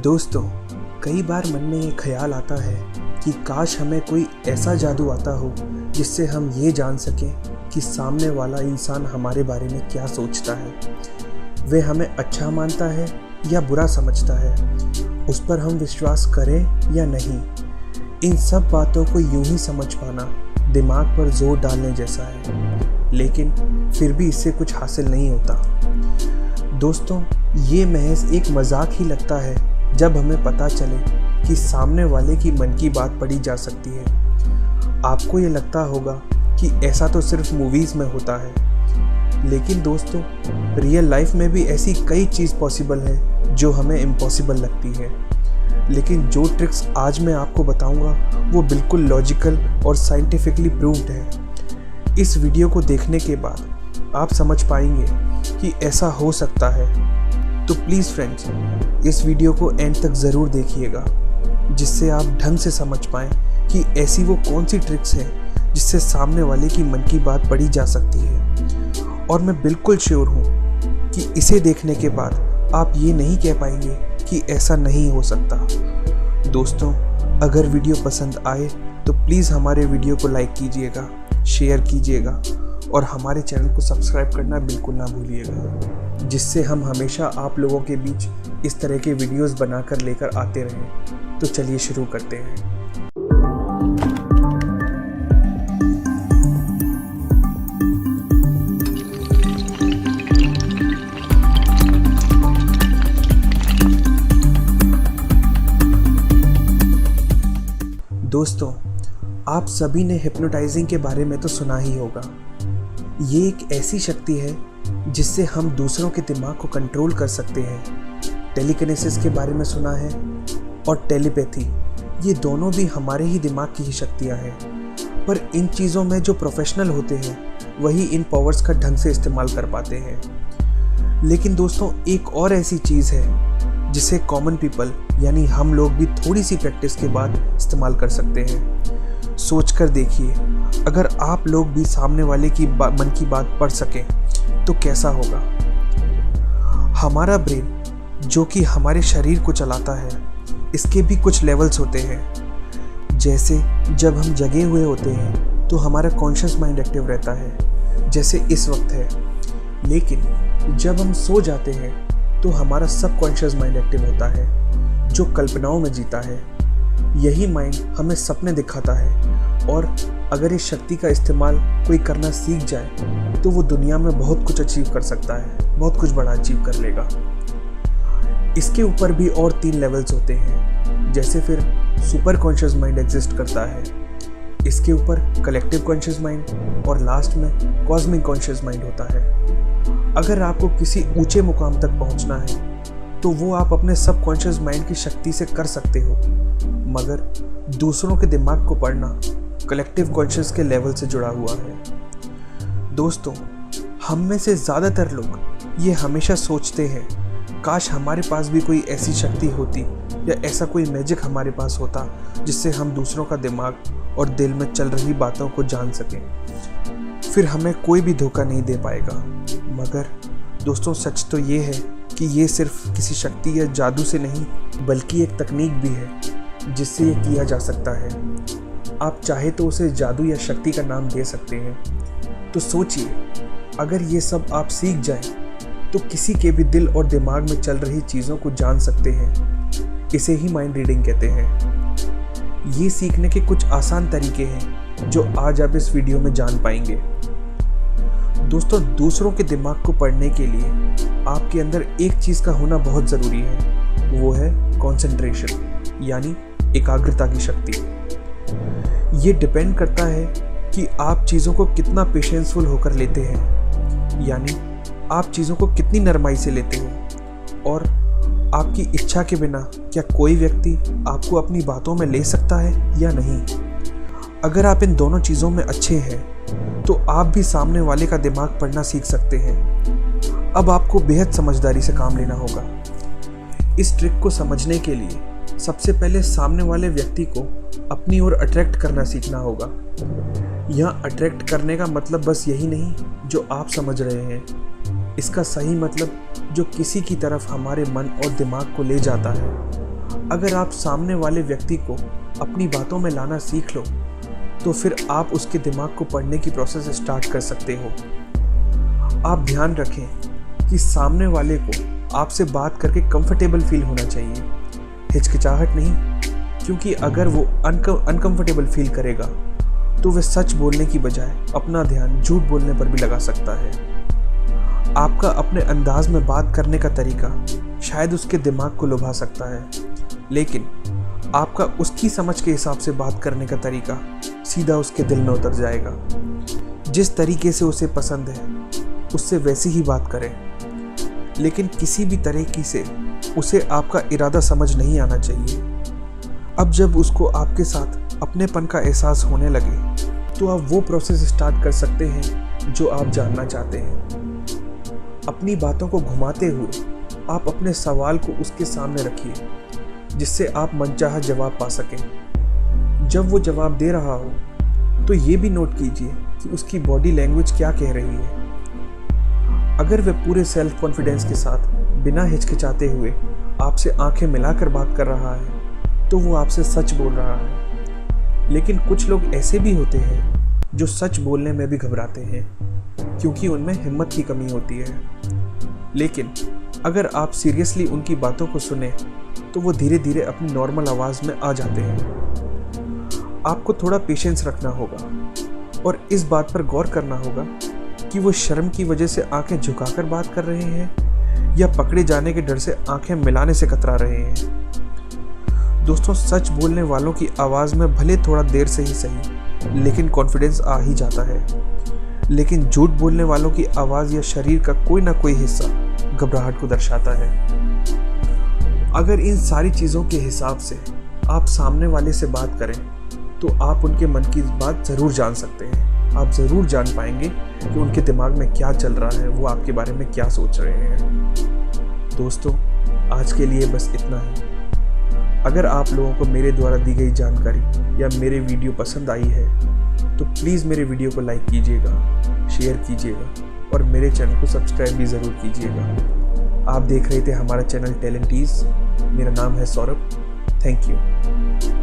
दोस्तों, कई बार मन में ये ख्याल आता है कि काश हमें कोई ऐसा जादू आता हो जिससे हम ये जान सकें कि सामने वाला इंसान हमारे बारे में क्या सोचता है, वे हमें अच्छा मानता है या बुरा समझता है, उस पर हम विश्वास करें या नहीं। इन सब बातों को यूं ही समझ पाना दिमाग पर जोर डालने जैसा है, लेकिन फिर भी इससे कुछ हासिल नहीं होता। दोस्तों, ये महज एक मजाक ही लगता है जब हमें पता चले कि सामने वाले की मन की बात पढ़ी जा सकती है। आपको ये लगता होगा कि ऐसा तो सिर्फ मूवीज़ में होता है, लेकिन दोस्तों रियल लाइफ में भी ऐसी कई चीज़ पॉसिबल है जो हमें इम्पॉसिबल लगती है। लेकिन जो ट्रिक्स आज मैं आपको बताऊंगा वो बिल्कुल लॉजिकल और साइंटिफिकली प्रूव्ड है। इस वीडियो को देखने के बाद आप समझ पाएंगे कि ऐसा हो सकता है। तो प्लीज़ फ्रेंड्स, इस वीडियो को एंड तक ज़रूर देखिएगा, जिससे आप ढंग से समझ पाएँ कि ऐसी वो कौन सी ट्रिक्स हैं जिससे सामने वाले की मन की बात पढ़ी जा सकती है। और मैं बिल्कुल श्योर हूँ कि इसे देखने के बाद आप ये नहीं कह पाएंगे कि ऐसा नहीं हो सकता। दोस्तों, अगर वीडियो पसंद आए तो प्लीज़ हमारे वीडियो को लाइक कीजिएगा, शेयर कीजिएगा और हमारे चैनल को सब्सक्राइब करना बिल्कुल ना भूलिएगा, जिससे हम हमेशा आप लोगों के बीच इस तरह के वीडियोस बनाकर लेकर आते रहें। तो चलिए शुरू करते हैं। दोस्तों, आप सभी ने हिप्नोटाइजिंग के बारे में तो सुना ही होगा। ये एक ऐसी शक्ति है जिससे हम दूसरों के दिमाग को कंट्रोल कर सकते हैं। टेलीकिनेसिस के बारे में सुना है और टेलीपैथी, ये दोनों भी हमारे ही दिमाग की ही शक्तियाँ हैं। पर इन चीज़ों में जो प्रोफेशनल होते हैं वही इन पावर्स का ढंग से इस्तेमाल कर पाते हैं। लेकिन दोस्तों, एक और ऐसी चीज़ है जिसे कॉमन पीपल यानी हम लोग भी थोड़ी सी प्रैक्टिस के बाद इस्तेमाल कर सकते हैं। सोच कर देखिए, अगर आप लोग भी सामने वाले की मन की बात पढ़ सकें तो कैसा होगा। हमारा ब्रेन, जो कि हमारे शरीर को चलाता है, इसके भी कुछ लेवल्स होते हैं। जैसे जब हम जगे हुए होते हैं तो हमारा कॉन्शियस माइंड एक्टिव रहता है, जैसे इस वक्त है। लेकिन जब हम सो जाते हैं तो हमारा सबकॉन्शियस माइंड एक्टिव होता है, जो कल्पनाओं में जीता है। यही माइंड हमें सपने दिखाता है, और अगर इस शक्ति का इस्तेमाल कोई करना सीख जाए तो वो दुनिया में बहुत कुछ अचीव कर सकता है, बहुत कुछ बड़ा अचीव कर लेगा। इसके ऊपर भी और 3 लेवल्स होते हैं। जैसे फिर सुपर कॉन्शियस माइंड एग्जिस्ट करता है, इसके ऊपर कलेक्टिव कॉन्शियस माइंड और लास्ट में कॉस्मिक कॉन्शियस माइंड होता है। अगर आपको किसी ऊंचे मुकाम तक पहुंचना है तो वो आप अपने सबकॉन्शियस माइंड की शक्ति से कर सकते हो, मगर दूसरों के दिमाग को पढ़ना कलेक्टिव कॉन्शियस के लेवल से जुड़ा हुआ है। दोस्तों, हम में से ज़्यादातर लोग ये हमेशा सोचते हैं, काश हमारे पास भी कोई ऐसी शक्ति होती या ऐसा कोई मैजिक हमारे पास होता जिससे हम दूसरों का दिमाग और दिल में चल रही बातों को जान सकें। फिर हमें कोई भी धोखा नहीं दे पाएगा। मगर दोस्तों, सच तो ये है कि ये सिर्फ किसी शक्ति या जादू से नहीं, बल्कि एक तकनीक भी है जिससे ये किया जा सकता है। आप चाहे तो उसे जादू या शक्ति का नाम दे सकते हैं। तो सोचिए, अगर ये सब आप सीख जाएं तो किसी के भी दिल और दिमाग में चल रही चीज़ों को जान सकते हैं। इसे ही माइंड रीडिंग कहते हैं। ये सीखने के कुछ आसान तरीके हैं जो आज आप इस वीडियो में जान पाएंगे। दोस्तों, दूसरों के दिमाग को पढ़ने के लिए आपके अंदर एक चीज़ का होना बहुत ज़रूरी है, वो है कंसंट्रेशन यानी एकाग्रता की शक्ति। ये डिपेंड करता है कि आप चीज़ों को कितना पेशेंसफुल होकर लेते हैं, यानी आप चीज़ों को कितनी नरमाई से लेते हैं, और आपकी इच्छा के बिना क्या कोई व्यक्ति आपको अपनी बातों में ले सकता है या नहीं। अगर आप इन दोनों चीज़ों में अच्छे हैं तो आप भी सामने वाले का दिमाग पढ़ना सीख सकते हैं। अब आपको बेहद समझदारी से काम लेना होगा। इस ट्रिक को समझने के लिए सबसे पहले सामने वाले व्यक्ति को अपनी ओर अट्रैक्ट करना सीखना होगा। यहाँ अट्रैक्ट करने का मतलब बस यही नहीं जो आप समझ रहे हैं, इसका सही मतलब जो किसी की तरफ हमारे मन और दिमाग को ले जाता है। अगर आप सामने वाले व्यक्ति को अपनी बातों में लाना सीख लो तो फिर आप उसके दिमाग को पढ़ने की प्रोसेस स्टार्ट कर सकते हो। आप ध्यान रखें कि सामने वाले को आपसे बात करके कंफर्टेबल फील होना चाहिए, हिचकिचाहट नहीं, क्योंकि अगर वो अनकंफर्टेबल फील करेगा तो वह सच बोलने की बजाय अपना ध्यान झूठ बोलने पर भी लगा सकता है। आपका अपने अंदाज में बात करने का तरीका शायद उसके दिमाग को लुभा सकता है, लेकिन आपका उसकी समझ के हिसाब से बात करने का तरीका सीधा उसके दिल में उतर जाएगा। जिस तरीके से उसे पसंद है उससे वैसी ही बात करें, लेकिन किसी भी तरीके से उसे आपका इरादा समझ नहीं आना चाहिए। अब जब उसको आपके साथ अपनेपन का एहसास होने लगे तो आप वो प्रोसेस स्टार्ट कर सकते हैं जो आप जानना चाहते हैं। अपनी बातों को घुमाते हुए आप अपने सवाल को उसके सामने रखिए, जिससे आप मनचाहा जवाब पा सकें। जब वो जवाब दे रहा हो तो ये भी नोट कीजिए कि उसकी बॉडी लैंग्वेज क्या कह रही है। अगर वह पूरे सेल्फ कॉन्फिडेंस के साथ बिना हिचकिचाते हुए आपसे आंखें मिलाकर बात कर रहा है तो वो आपसे सच बोल रहा है। लेकिन कुछ लोग ऐसे भी होते हैं जो सच बोलने में भी घबराते हैं क्योंकि उनमें हिम्मत की कमी होती है। लेकिन अगर आप सीरियसली उनकी बातों को सुने तो वो धीरे धीरे अपनी नॉर्मल आवाज़ में आ जाते हैं। आपको थोड़ा पेशेंस रखना होगा और इस बात पर गौर करना होगा कि वो शर्म की वजह से आंखें झुकाकर बात कर रहे हैं या पकड़े जाने के डर से आंखें मिलाने से कतरा रहे हैं। दोस्तों, सच बोलने वालों की आवाज़ में भले थोड़ा देर से ही सही लेकिन कॉन्फिडेंस आ ही जाता है, लेकिन झूठ बोलने वालों की आवाज़ या शरीर का कोई ना कोई हिस्सा घबराहट को दर्शाता है। अगर इन सारी चीज़ों के हिसाब से आप सामने वाले से बात करें तो आप उनके मन की बात ज़रूर जान सकते हैं। आप ज़रूर जान पाएंगे कि उनके दिमाग में क्या चल रहा है, वो आपके बारे में क्या सोच रहे हैं। दोस्तों, आज के लिए बस इतना ही। अगर आप लोगों को मेरे द्वारा दी गई जानकारी या मेरे वीडियो पसंद आई है तो प्लीज़ मेरे वीडियो को लाइक कीजिएगा, शेयर कीजिएगा और मेरे चैनल को सब्सक्राइब भी ज़रूर कीजिएगा। आप देख रहे थे हमारा चैनल टैलेंटीज़। मेरा नाम है सौरभ। Thank you.